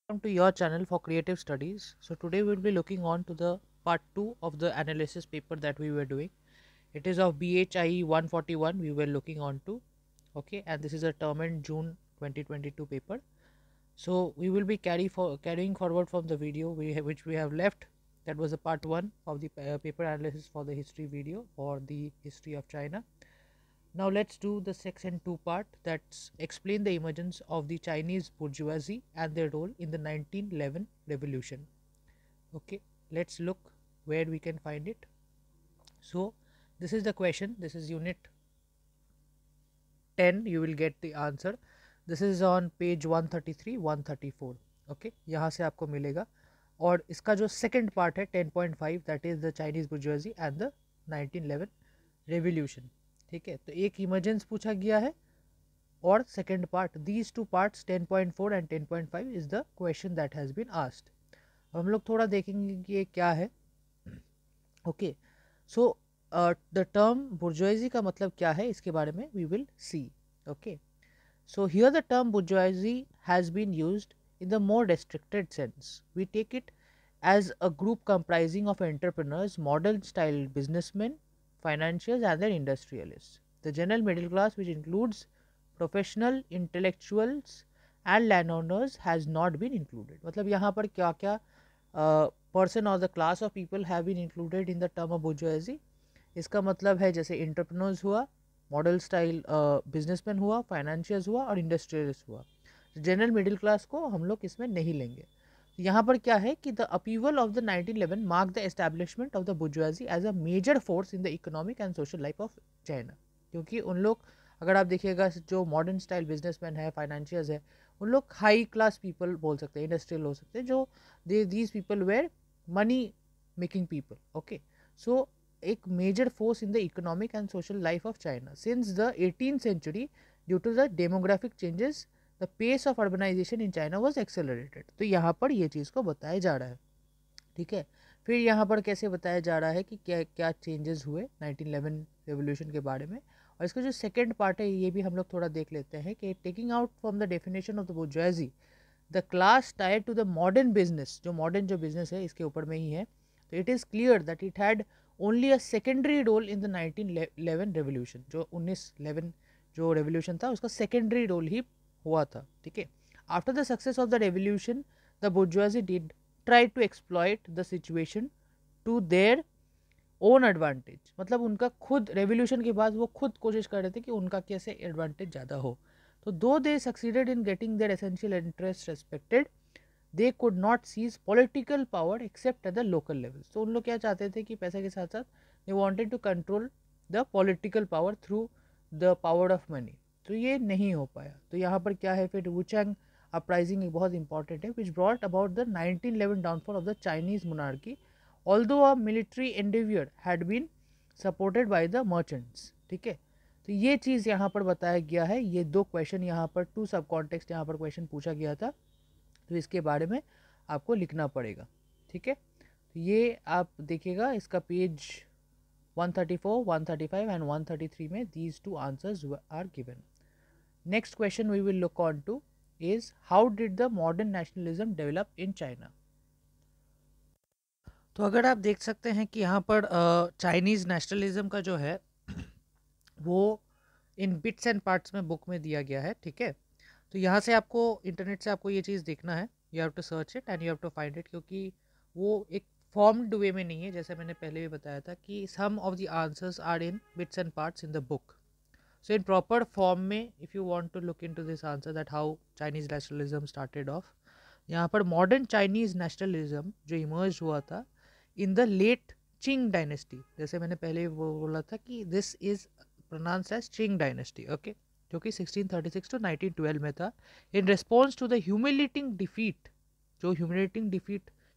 Welcome to your channel for creative studies. So today we'll be looking on to the part 2 of the analysis paper that we were doing. It is of BHIE 141 we were looking on to. Okay, and this is a term in June 2022 paper. So we will be carrying forward from the video which we have left. That was the part 1 of the paper analysis for the history video for the history of China. Now let's do the section 2 part, that's explain the emergence of the Chinese bourgeoisie and their role in the 1911 revolution. Okay, let's look where we can find it. So this is the question, this is unit 10, you will get the answer. This is on page 133 134. Okay, यहाँ से आपको मिलेगा. और इसका जो second part है 10.5 that is the Chinese bourgeoisie and the 1911 revolution. ठीक है, तो एक इमर्जेंस पूछा गया है और second part, these two parts 10.4 and 10.5 is the question that has been asked. हम लोग थोड़ा देखेंगे कि ये क्या है. Okay, so the term bourgeoisie का मतलब क्या है इसके बारे में we will see. Okay, so here the term bourgeoisie has been used in the more restricted sense. We take it as a group comprising of entrepreneurs, modern style businessmen, financiers and their industrialists. The general middle class, which includes professional, intellectuals and landowners, has not been included. मतलब यहाँ पर क्या क्या person or the class of people have been included in the term of bourgeoisie. इसका मतलब है जैसे entrepreneurs हुआ, मॉडल स्टाइल बिजनेसमैन हुआ, फाइनेंशियर्स हुआ और इंडस्ट्रियलिस्ट हुआ. जनरल मिडिल क्लास को हम लोग इसमें नहीं लेंगे. यहाँ पर क्या है कि the upheaval of the 1911 mark the establishment of the bourgeoisie as a major force in the economic and social life of China. क्योंकि उन लोग, अगर आप देखिएगा, जो मॉडर्न स्टाइल बिजनेसमैन है, फाइनेंशियर्स है, उन लोग हाई क्लास पीपल बोल सकते हैं, इंडस्ट्रियल हो सकते हैं, जो these people were money making people. Okay, so एक major force in the economic and social life of China. Since the 18th century, due to the demographic changes, the pace of urbanization in China was accelerated. तो यहाँ पर ये चीज़ को बताया जा रहा है. ठीक है, फिर यहाँ पर कैसे बताया जा रहा है कि क्या क्या चेंजेस हुए 1911 रेवोल्यूशन के बारे में. और इसका जो सेकेंड पार्ट है ये भी हम लोग थोड़ा देख लेते हैं कि taking out from the definition of the bourgeoisie the class tied to the modern business. जो मॉडर्न जो बिजनेस है इसके ऊपर में ही है. तो it is clear that it had only a secondary role in the 1911 revolution. जो 1911 जो रेवोल्यूशन था उसका सेकेंडरी रोल ही हुआ था. ठीक है, after the success of the revolution the bourgeoisie did try to exploit the situation to their own advantage. मतलब उनका खुद रेवोल्यूशन के बाद वो खुद कोशिश कर रहे थे कि उनका कैसे एडवांटेज ज़्यादा हो. तो though they succeeded in getting their essential interest respected, they could not seize political power except at the local level. तो उन लोग क्या चाहते थे कि पैसे के साथ साथ they wanted to control the political power through the power of money. तो ये नहीं हो पाया. तो यहाँ पर क्या है, फिर वुचैंग अपराइजिंग एक बहुत इंपॉर्टेंट है which brought about the 1911 downfall of the Chinese monarchy although a military endeavour had been supported by the merchants. ठीक है, तो ये चीज़ यहाँ पर बताया गया है. ये दो क्वेश्चन यहाँ पर, टू सब कॉन्टेक्स्ट यहाँ पर क्वेश्चन पूछा गया था, तो इसके बारे में आपको लिखना पड़ेगा. ठीक है, तो ये आप देखिएगा इसका पेज 134, 135 एंड 133 में these two answers are given. Next question we will look on to is how did the modern nationalism develop in China. तो अगर आप देख सकते हैं कि यहाँ पर चाइनीज़ नेशनलिज्म का जो है वो इन बिट्स एंड पार्ट्स में बुक में दिया गया है. ठीक है, तो यहाँ से आपको इंटरनेट से आपको ये चीज़ देखना है, you have to search it and you have to find it, क्योंकि वो एक फॉर्म्ड वे में नहीं है. जैसे मैंने पहले भी बताया था कि some of the answers are in bits and parts in the book. So in proper form में if you want to look into this answer that how Chinese nationalism started off, यहाँ पर मॉडर्न चाइनीज़ नेशनलिज्म जो emerge हुआ था in the late Qing dynasty. जैसे मैंने पहले वो बोला था कि this is pronounced as Qing dynasty. Okay, जो कि 1636 टू 1912 में था, इन response to the humiliating defeat,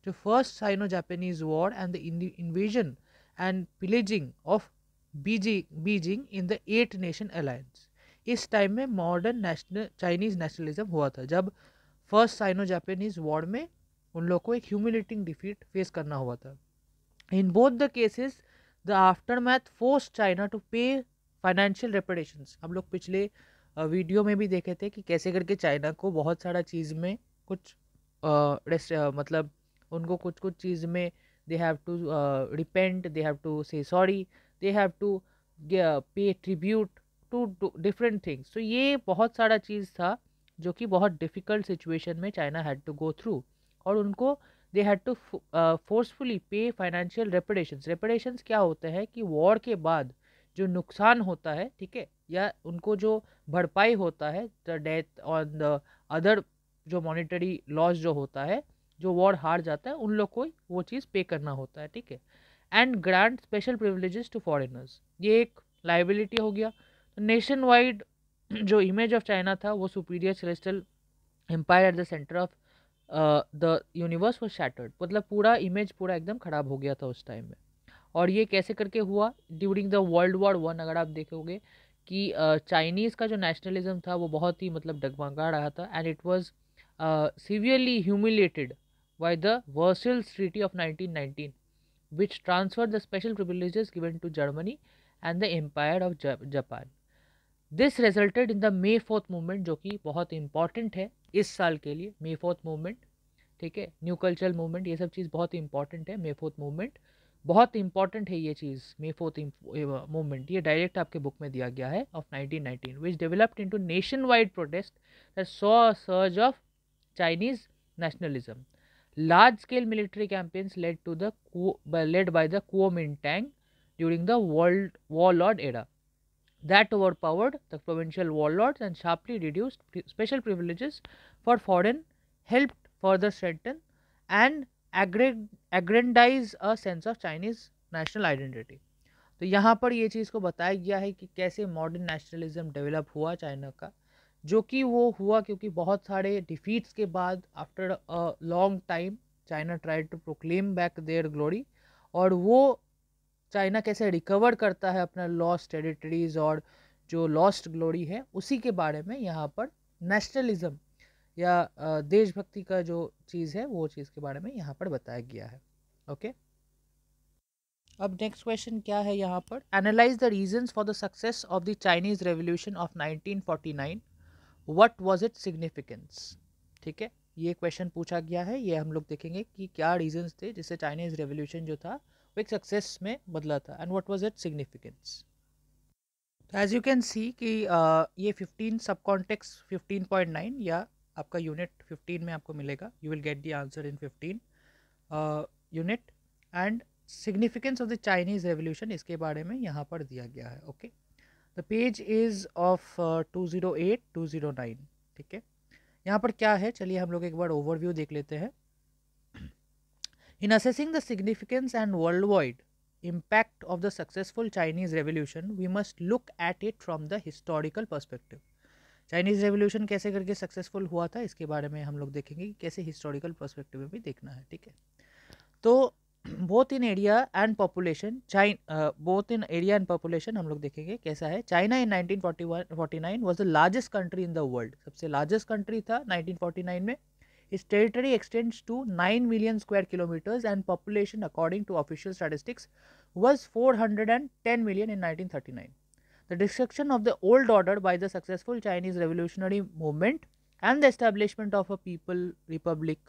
जो first Sino Japanese war and the invasion and pillaging of Beijing in the 8 nation alliance. इस टाइम में मॉडर्न चाइनीज नेशनलिज्म हुआ था, जब फर्स्ट साइनो जापानीज वॉर में उन लोग को एक ह्यूमिलेटिंग डिफीट फेस करना हुआ था. In both the cases the aftermath forced China to pay financial reparations. हम लोग पिछले वीडियो में भी देखे थे कि कैसे करके चाइना को बहुत सारा चीज़ में कुछ मतलब उनको कुछ कुछ चीज़ में they have to repent, they have to say sorry, they have to pay tribute to different things. तो ये बहुत सारा चीज़ था जो कि बहुत डिफ़िकल्ट सिचुएशन में China had to go through, और उनको they had to forcefully pay financial reparations. Reparations क्या होते हैं कि वॉर के बाद जो नुकसान होता है, ठीक है, या उनको जो भरपाई होता है, the death on the other, जो मॉनेटरी लॉस जो होता है, जो वॉर हार जाता है उन लोग को वो चीज़ पे करना होता है, ठीक है। And grant special privileges to foreigners, ये एक लाइबिलिटी हो गया। तो नेशन वाइड जो इमेज ऑफ चाइना था वो superior celestial empire at the centre of the universe was shattered, मतलब पूरा इमेज पूरा एकदम खराब हो गया था उस टाइम में। और ये कैसे करके हुआ? ड्यूरिंग द वर्ल्ड वॉर 1, अगर आप देखोगे कि चाइनीज़ का जो नेशनलिज्म था वो बहुत ही मतलब डगमगा रहा था, and it was severely humiliated by the Versailles treaty of 1919, which transferred the special privileges given to Germany and the Empire of Japan. This resulted in the May 4th movement, जो कि बहुत इंपॉर्टेंट है इस साल के लिए। May 4th movement, ठीक है, न्यू कल्चरल मूवमेंट, ये सब चीज़ बहुत इंपॉर्टेंट है। May 4th मूवमेंट बहुत इंपॉर्टेंट है ये चीज़। May 4th मूवमेंट ये डायरेक्ट आपके बुक में दिया गया है, of 1919, which developed into nation wide protest that saw a surge of Chinese nationalism. Large-scale military campaigns led by the Kuomintang during the World Warlord era that overpowered the provincial warlords and sharply reduced special privileges for foreign, helped further strengthen and aggrandize a sense of Chinese national identity. तो यहाँ पर ये चीज़ को बताया गया है कि कैसे मॉडर्न नेशनलिज्म डेवलप हुआ चाइना का, जो कि वो हुआ क्योंकि बहुत सारे डिफीट्स के बाद after a long time China tried to proclaim back their glory, और वो चाइना कैसे रिकवर करता है अपना लॉस्ट टेरिटरीज और जो लॉस्ट ग्लोरी है, उसी के बारे में यहाँ पर नेशनलिज्म या देशभक्ति का जो चीज़ है वो चीज़ के बारे में यहाँ पर बताया गया है। ओके, अब नेक्स्ट क्वेश्चन क्या है यहाँ पर? Analyse the reasons for the success of the Chinese revolution of 1949, what was it significance. ठीक है, ये क्वेश्चन पूछा गया है। ये हम लोग देखेंगे कि क्या रीजंस थे जिससे चाइनीज रेवोल्यूशन जो था वो एक सक्सेस में बदला था, and what was it significance. As you can see कि ये 15 सब कॉन्टेक्स्ट 15.9 या आपका यूनिट 15 में आपको मिलेगा। You will get the answer in 15 unit, and significance of the Chinese revolution इसके बारे में यहाँ पर दिया गया है। Okay, the page is of 208-209। ठीक है, यहाँ पर क्या है, चलिए हम लोग एक बार ओवरव्यू देख लेते हैं। इन assessing the significance and world wide impact of the successful Chinese revolution, we must look at it from the historical perspective. Chinese revolution कैसे करके सक्सेसफुल हुआ था इसके बारे में हम लोग देखेंगे कि कैसे हिस्टोरिकल पर्सपेक्टिव में भी देखना है। ठीक है, तो both in area and population हम लोग देखेंगे कैसा है। China in 1949 was the largest country in the world, सबसे लार्जेस्ट कंट्री था 1949 में। Its territory extends to 9 million square kilometers and population, according to official statistics, was 410 million in 1939. The destruction of the old order by the successful Chinese revolutionary movement and the establishment of a people's republic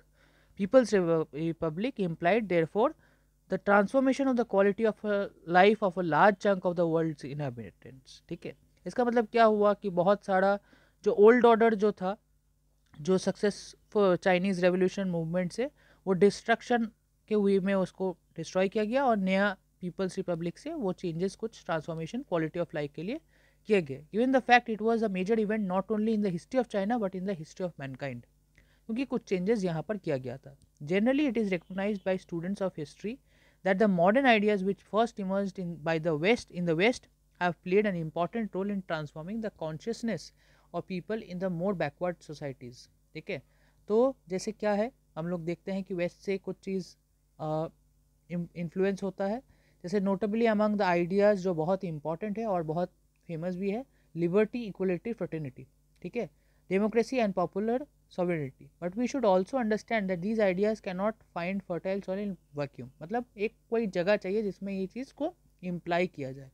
implied, therefore, the transformation of the quality of life of a large chunk of the world's inhabitants. ठीक है, इसका मतलब क्या हुआ कि बहुत सारा जो ओल्ड ऑर्डर जो था, जो सक्सेस चाइनीज़ रेवोल्यूशन मूवमेंट से वो डिस्ट्रक्शन के वे में उसको डिस्ट्रॉय किया गया, और नया पीपल्स रिपब्लिक से वो चेंजेस, कुछ ट्रांसफॉर्मेशन क्वालिटी ऑफ लाइफ के लिए किए गए। Given the fact it was a major event not only in the history of China but in the history of mankind, क्योंकि कुछ चेंजेस यहाँ पर किया गया था। Generally it is recognised by students of history that the modern ideas which first emerged in by the west in the west have played an important role in transforming the consciousness of people in the more backward societies. ठीक है, तो जैसे क्या है, हम लोग देखते हैं कि वेस्ट से कुछ चीज़ इन्फ्लुएंस होता है, जैसे नोटेबली अमंग द आइडियाज़ जो बहुत इंपॉर्टेंट है और बहुत फेमस भी है, लिबर्टी, इक्वलिटी, फ्रेटर्निटी, ठीक है, democracy and popular sovereignty. But we should also understand that these ideas can not find fertile soil in vacuum, मतलब एक कोई जगह चाहिए जिसमें ये चीज़ को इम्प्लाई किया जाए।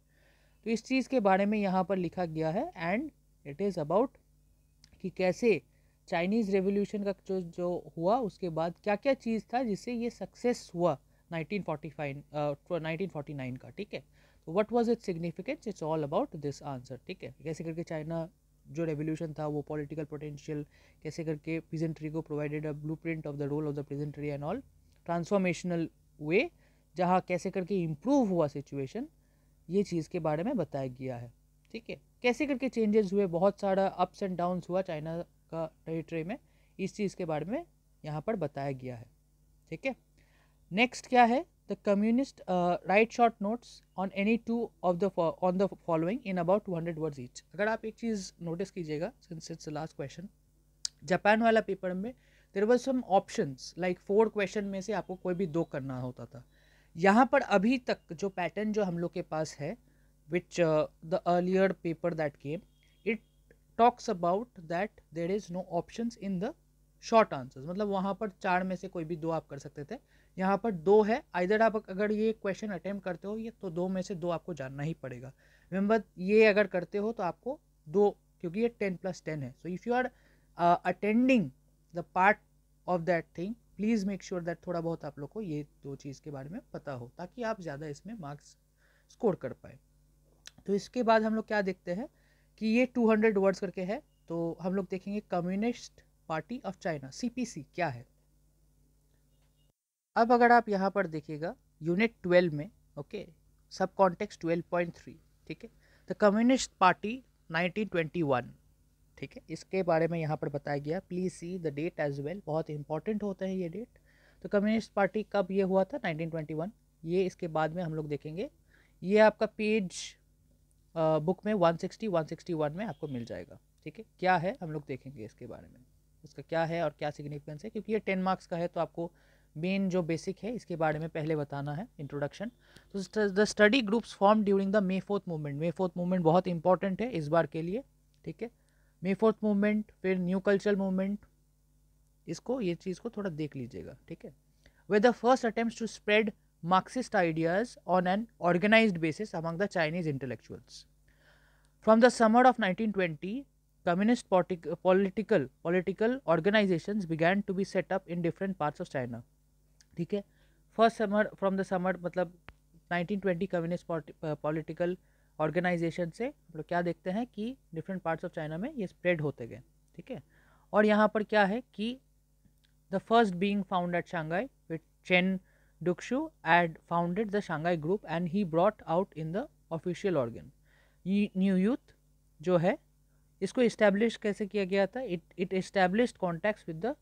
तो इस चीज़ के बारे में यहाँ पर लिखा गया है, एंड इट इज़ अबाउट कि कैसे चाइनीज़ रेवोल्यूशन का जो हुआ उसके बाद क्या क्या चीज़ था जिससे ये सक्सेस हुआ 1949 का, ठीक है। तो what was it significance, it's all about this answer, ठीक है। कैसे करके चाइना जो रेवोल्यूशन था वो पॉलिटिकल पोटेंशियल, कैसे करके पीजेंट्री को provided a blueprint of the role of the peasantry and all, transformational way जहाँ कैसे करके इम्प्रूव हुआ सिचुएशन, ये चीज़ के बारे में बताया गया है, ठीक है। कैसे करके चेंजेस हुए, बहुत सारा अप्स एंड डाउन्स हुआ चाइना का टेरिटरी में, इस चीज़ के बारे में यहाँ पर बताया गया है, ठीक है। नेक्स्ट क्या है, the communist write short notes on any two of the on the following in about 200 words each. अगर आप एक चीज़ नोटिस कीजिएगा, since it's the last question, Japan वाला पेपर में there was some options like 4 question में से आपको कोई भी 2 करना होता था। यहाँ पर अभी तक जो पैटर्न जो हम लोग के पास है, which the earlier paper that came, it talks about that there is no options in the short answers, मतलब वहाँ पर 4 में से कोई भी 2 आप कर सकते थे, यहाँ पर 2 है। आइदर आप अगर ये क्वेश्चन अटेम्प्ट करते हो ये तो 2 में से 2 आपको जानना ही पड़ेगा। रिमेंबर, ये अगर करते हो तो आपको 2, क्योंकि ये 10+10 है। So if you are attending the part of that thing, please make sure that थोड़ा बहुत आप लोग को ये 2 चीज़ के बारे में पता हो, ताकि आप ज़्यादा इसमें मार्क्स स्कोर कर पाए। तो इसके बाद हम लोग क्या देखते हैं कि ये 200 वर्ड्स करके है, तो हम लोग देखेंगे communist party of China, CPC क्या है। अब अगर आप यहाँ पर देखिएगा यूनिट 12 में, ओके, सब कॉन्टेक्स्ट 12.3, ठीक है, द कम्युनिस्ट पार्टी 1921, ठीक है, इसके बारे में यहाँ पर बताया गया। Please see the date as well, बहुत इंपॉर्टेंट होता है ये डेट। तो कम्युनिस्ट पार्टी कब ये हुआ था, 1921, ये इसके बाद में हम लोग देखेंगे। ये आपका पेज बुक में 160 161 में आपको मिल जाएगा, ठीक है। क्या है हम लोग देखेंगे इसके बारे में, उसका क्या है और क्या सिग्निफिकेंस है, क्योंकि ये 10 मार्क्स का है तो आपको मेन जो बेसिक है इसके बारे में पहले बताना है, इंट्रोडक्शन। तो the study groups form during the may 4th movement, may 4th movement बहुत इंपॉर्टेंट है इस बार के लिए, ठीक है। मे 4th मूवमेंट, फिर न्यू कल्चरल मूवमेंट, इसको ये चीज़ को थोड़ा देख लीजिएगा, ठीक है। with the first attempts to spread Marxist ideas on an organized basis among the Chinese intellectuals. From the summer of 1920, communist political organizations began to be set up in different parts of China. ठीक है, first summer, from the summer मतलब 1920 communist political organisation से हम लोग क्या देखते हैं कि डिफरेंट पार्ट्स ऑफ चाइना में ये स्प्रेड होते गए, ठीक है। और यहाँ पर क्या है कि the first being found at Shanghai, with Chen Duxiu had founded the Shanghai group and he brought out in the official organ. New Youth जो है इसको establish कैसे किया गया था, it established contacts with the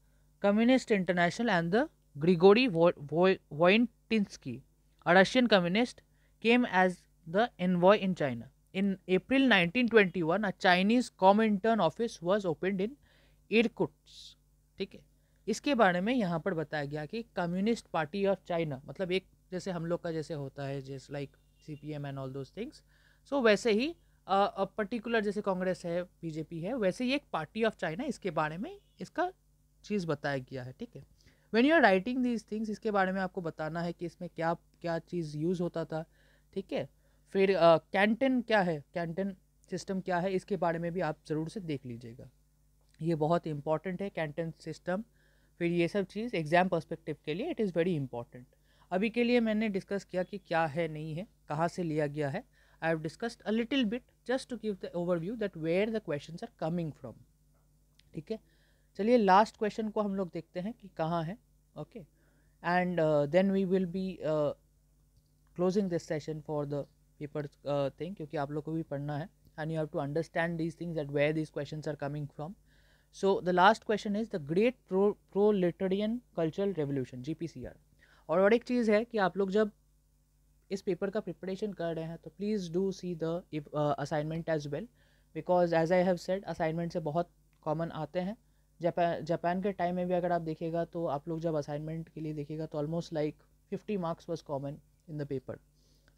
Communist International and the Grigory Voitinsky, a Russian communist, came as the envoy in China. In April 1921, a Chinese Comintern office was opened in Irkutsk, ठीक है। इसके बारे में यहाँ पर बताया गया कि कम्युनिस्ट पार्टी ऑफ चाइना, मतलब एक जैसे हम लोग का जैसे होता है जैसे like CPM and all those things, so वैसे ही पर्टिकुलर जैसे कांग्रेस है, BJP है, वैसे ही एक पार्टी ऑफ चाइना, इसके बारे में इसका चीज़ बताया गया है, ठीक है। When you are writing these things, इसके बारे में आपको बताना है कि इसमें क्या क्या चीज़ यूज़ होता था, ठीक है। फिर कैंटन क्या है, कैंटन सिस्टम क्या है, इसके बारे में भी आप ज़रूर से देख लीजिएगा, ये बहुत इंपॉर्टेंट है कैंटन सिस्टम। फिर ये सब चीज़ एग्ज़ाम पर्सपेक्टिव के लिए इट इज़ वेरी इंपॉर्टेंट। अभी के लिए मैंने डिस्कस किया कि क्या है, नहीं है, कहाँ से लिया गया है। I have discussed a little bit just to give the overview that where the questions are coming from, ठीक है। चलिए लास्ट क्वेश्चन को हम लोग देखते हैं कि कहाँ है, okay, and then we will be closing this session for the paper thing, क्योंकि आप लोग को भी पढ़ना है and you have to understand these things that where these questions are coming from. So the last question is the Great Proletarian Cultural Revolution, GPCR। और एक चीज़ है कि आप लोग जब इस पेपर का प्रिपरेशन कर रहे हैं तो please do see the assignment as well, because as I have said assignment से बहुत कॉमन आते हैं। जापान के टाइम में भी अगर आप देखिएगा तो आप लोग जब असाइनमेंट के लिए देखिएगा तो almost like 50 marks was common in the paper.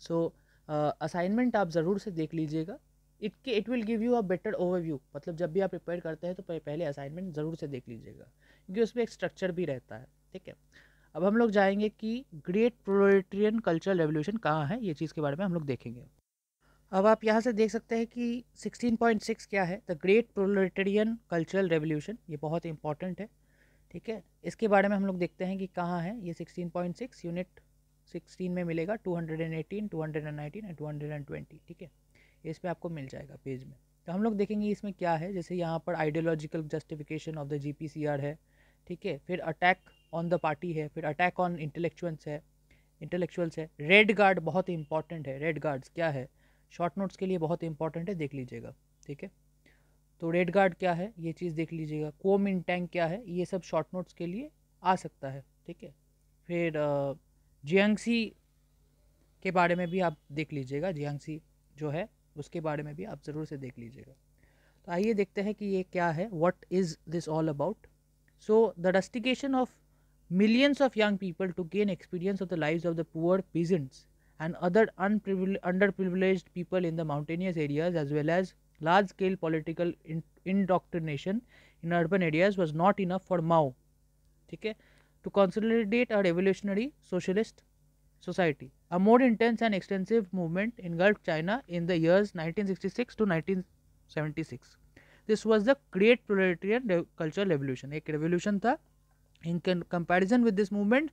So assignment आप ज़रूर से देख लीजिएगा, it will give you a better overview. मतलब जब भी आप प्रिपेयर करते हैं तो पहले असाइनमेंट ज़रूर से देख लीजिएगा, क्योंकि उसमें एक स्ट्रक्चर भी रहता है, ठीक है। अब हम लोग जाएंगे कि ग्रेट प्रोलेटेरियन कल्चरल रेवोल्यूशन कहाँ है, ये चीज़ के बारे में हम लोग देखेंगे। अब आप यहाँ से देख सकते हैं कि 16.6 क्या है, the great proletarian cultural revolution, ये बहुत इंपॉर्टेंट है। ठीक है, इसके बारे में हम लोग देखते हैं कि कहाँ है ये 16.6, यूनिट 16 में मिलेगा, 218, 219 एंड 220। ठीक है, इस पे आपको मिल जाएगा पेज में। तो हम लोग देखेंगे इसमें क्या है, जैसे यहाँ पर ideological justification of the GPCR है। ठीक है, फिर अटैक ऑन द पार्टी है, फिर अटैक ऑन इंटेलेक्चुअल्स है। रेड गार्ड बहुत इंपॉर्टेंट है, रेड गार्ड्स क्या है, शॉर्ट नोट्स के लिए बहुत इंपॉर्टेंट है, देख लीजिएगा। ठीक है, तो रेड गार्ड क्या है ये चीज़ देख लीजिएगा। कोमिन टैंक क्या है, ये सब शॉर्ट नोट्स के लिए आ सकता है। ठीक है, फिर जियांगसी के बारे में भी आप देख लीजिएगा, जियांगसी जो है उसके बारे में भी आप ज़रूर से देख लीजिएगा। तो आइए देखते हैं कि ये क्या है, what is this all about. So the rustication of millions of young people to gain experience of the lives of the poor peasants and other underprivileged people in the mountainous areas, as well as large scale political indoctrination in urban areas, was not enough for Mao, ठीक है, to consolidate a revolutionary socialist society. A more intense and extensive movement engulfed China in the years 1966 to 1976. This was the Great Proletarian Cultural Revolution. एक revolution था। In comparison with this movement,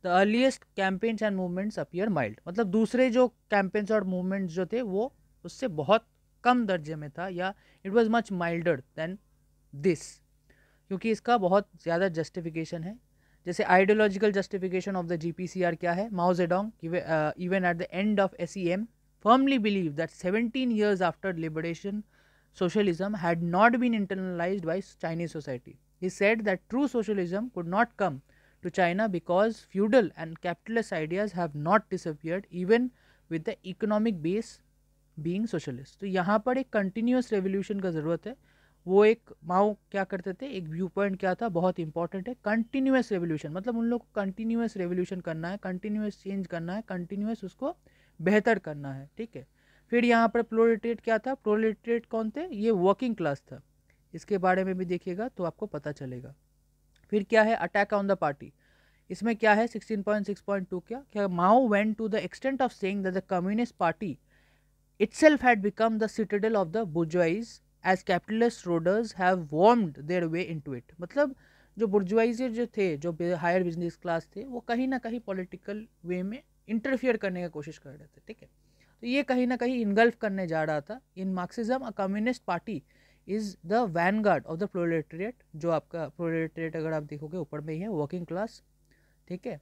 the earliest campaigns and movements appear mild. मतलब दूसरे जो campaigns और movements जो थे वो उससे बहुत कम दर्जे में था, या it was much milder than this, क्योंकि इसका बहुत ज़्यादा justification है। जैसे ideological justification of the GPCR क्या है, Mao Zedong even at the end of SEM firmly believed that 17 years after liberation, socialism had not been internalized by Chinese society. He said that true socialism could not come to China because feudal and capitalist ideas have not disappeared even with the economic base being socialist. तो यहाँ पर एक continuous revolution का ज़रूरत है। वो एक माओ क्या करते थे, एक व्यू पॉइंट क्या था, बहुत इंपॉर्टेंट है, कंटिन्यूस रेवोल्यूशन। मतलब उन लोग को कंटिन्यूस रेवोल्यूशन करना है, कंटिन्यूस चेंज करना है, कंटिन्यूस उसको बेहतर करना है। ठीक है, फिर यहाँ पर प्रोलेटेरिएट क्या था, प्रोलेटेरिएट कौन थे, ये वर्किंग क्लास था। इसके बारे में भी देखिएगा तो आपको पता चलेगा। फिर क्या है, अटैक ऑन द पार्टी। इसमें क्या है 16.6.2 क्या Mao went to the extent of saying that the communist party itself had become the citadel of the bourgeoisie as capitalist rulers have wormed their way into it. मतलब जो बुर्जुआइजे जो थे, जो higher business class थे, वो कहीं ना कहीं पॉलिटिकल वे में इंटरफियर करने की कोशिश कर रहे थे। ठीक है, तो ये कहीं ना कहीं इनगल्फ करने जा रहा था। In Marxism a communist party is the vanguard of the proletariat. जो आपका प्रोलेटेरिएट अगर आप देखोगे ऊपर में ही है, वर्किंग क्लास। ठीक है,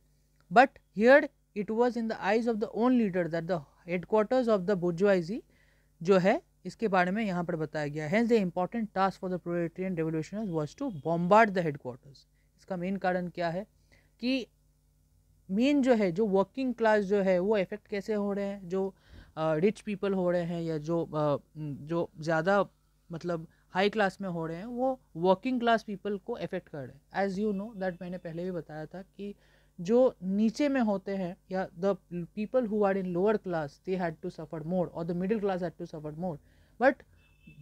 but here it was in the eyes of the own leader that the headquarters of the bourgeoisie जो है, इसके बारे में यहाँ पर बताया गया है। The important task for the proletarian revolutionaries was to bombard the headquarters. इसका मेन कारण क्या है कि मेन जो है, जो वर्किंग क्लास जो है वो इफेक्ट कैसे हो रहे हैं, जो रिच पीपल हो रहे हैं, या जो ज़्यादा मतलब हाई क्लास में हो रहे हैं, वो वर्किंग क्लास पीपल को इफेक्ट कर रहे हैं। एज यू नो दैट, मैंने पहले भी बताया था कि जो नीचे में होते हैं, या the people who are in lower class, they had to suffer more, और the middle class had to suffer more. But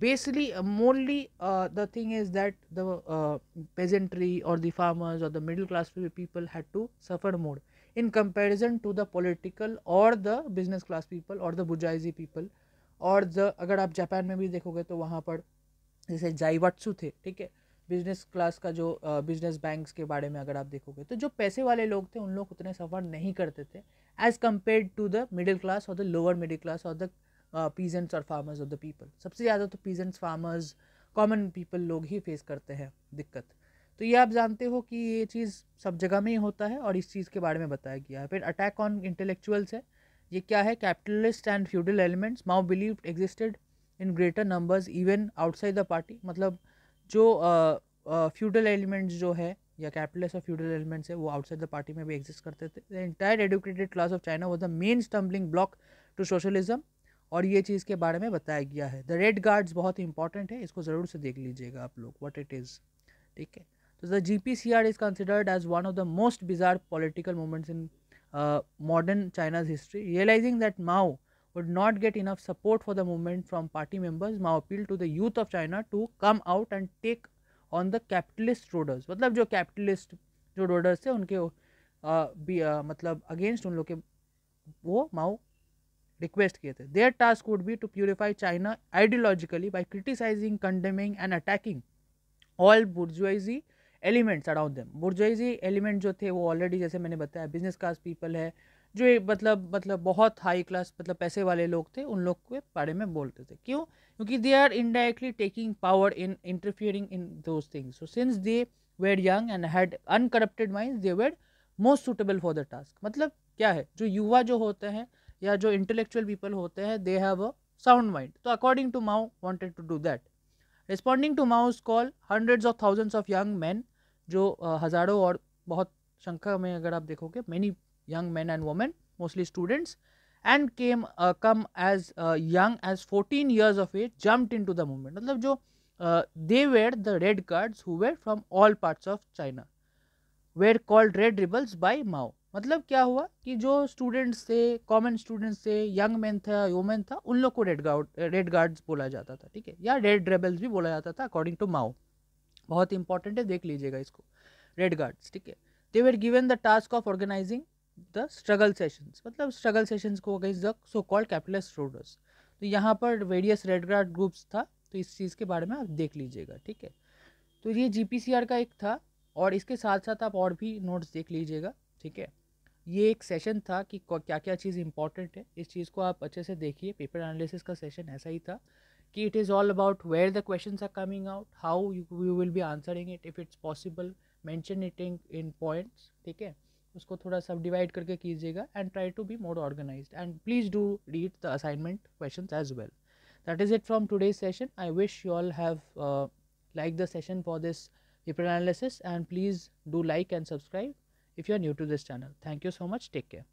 basically morely the thing is that the peasantry or the farmers or the middle class people had to suffer more in comparison to the political or the business class people or the bourgeoisie people, और the अगर आप Japan में भी देखोगे तो वहाँ पर जैसे जाइवाट्सु थे। ठीक है, बिजनेस क्लास का जो बिजनेस बैंक्स के बारे में अगर आप देखोगे तो जो पैसे वाले लोग थे उन लोग उतने सफ़र नहीं करते थे as compare to the middle class और द लोअर मिडिल क्लास और द पीजेंट्स और फार्मर्स ऑफ द पीपल। सबसे ज़्यादा तो पीजेंट्स, फार्मर्स, कॉमन पीपल लोग ही फेस करते हैं दिक्कत। तो ये आप जानते हो कि ये चीज़ सब जगह में ही होता है, और इस चीज़ के बारे में बताया गया है। फिर अटैक ऑन इंटेलेक्चुअल्स है, ये क्या है, capitalist and feudal elements Mao believed existed in greater numbers even outside the party. मतलब जो फ्यूडल एलिमेंट्स जो है, या कैपिटलिस्ट और फ्यूडल एलिमेंट्स है, वो आउटसाइड द पार्टी में भी एग्जिस्ट करते थे। The entire educated class of China was the main stumbling block to socialism, और ये चीज़ के बारे में बताया गया है। द रेड गार्ड्स बहुत इंपॉर्टेंट है, इसको ज़रूर से देख लीजिएगा आप लोग, व्हाट इट इज़। ठीक है, तो the GPCR is considered as one of the most bizarre political movements in modern China's history. Realizing that Mao would not get enough support for the movement from party members, Mao appealed to the youth of China to come out and take on the capitalist rulers. मतलब जो capitalist जो rulers थे उनके मतलब against उन लोग के वो माओ रिक्वेस्ट किए थे. Their task would be to purify China ideologically by criticising, condemning and attacking all bourgeoisie elements around them. Bourgeoisie element जो थे वो ऑलरेडी जैसे मैंने बताया बिजनेस क्लास पीपल है, जो मतलब बहुत हाई क्लास मतलब पैसे वाले लोग थे, उन लोग के बारे में बोलते थे. क्यों? क्योंकि they are indirectly taking power in interfering in those things. So since they were young and had uncorrupted mind, they were most suitable for the task. मतलब क्या है, जो युवा जो होते हैं या जो इंटेलेक्चुअल पीपल होते हैं, they have a sound mind. तो according to Mao wanted to do that. Responding to Mao's call, hundreds of thousands of young man, जो हज़ारों और बहुत संख्या में अगर आप देखोगे, many young men and women, mostly students, and come as young as 14 years of age, jumped into the movement. मतलब जो they were the red guards who were from all parts of China, were called red rebels by Mao. मतलब क्या हुआ कि जो students थे, common students थे, young man था, वुमेन था, उन लोग को रेड गार्ड्स बोला जाता था. ठीक है, या रेड रेबल्स भी बोला जाता था अकॉर्डिंग टू माओ. बहुत इंपॉर्टेंट है, देख लीजिएगा इसको. रेड गार्ड्स, ठीक है. They were given the task of organising the struggle sessions. मतलब स्ट्रगल सेशंस को against the so called capitalist rulers. तो यहाँ पर वेरियस रेड गार्ड ग्रुप्स था, तो इस चीज़ के बारे में आप देख लीजिएगा. ठीक है, तो ये GPCR का एक था, और इसके साथ साथ आप और भी नोट्स देख लीजिएगा. ठीक है, ये एक सेशन था कि क्या क्या चीज़ इंपॉर्टेंट है, इस चीज़ को आप अच्छे से देखिए. पेपर एनालिसिस का सेशन ऐसा ही था कि it is all about where the questions are coming out, how you will be answering it, if it's possible mention it in points. ठीक है, उसको थोड़ा सब डिवाइड करके कीजिएगा and try to be more organised, and please do read the assignment questions as well. That is it from today's session. I wish you all have liked the session for this paper analysis, and please do like and subscribe if you are new to this channel. Thank you so much. Take care.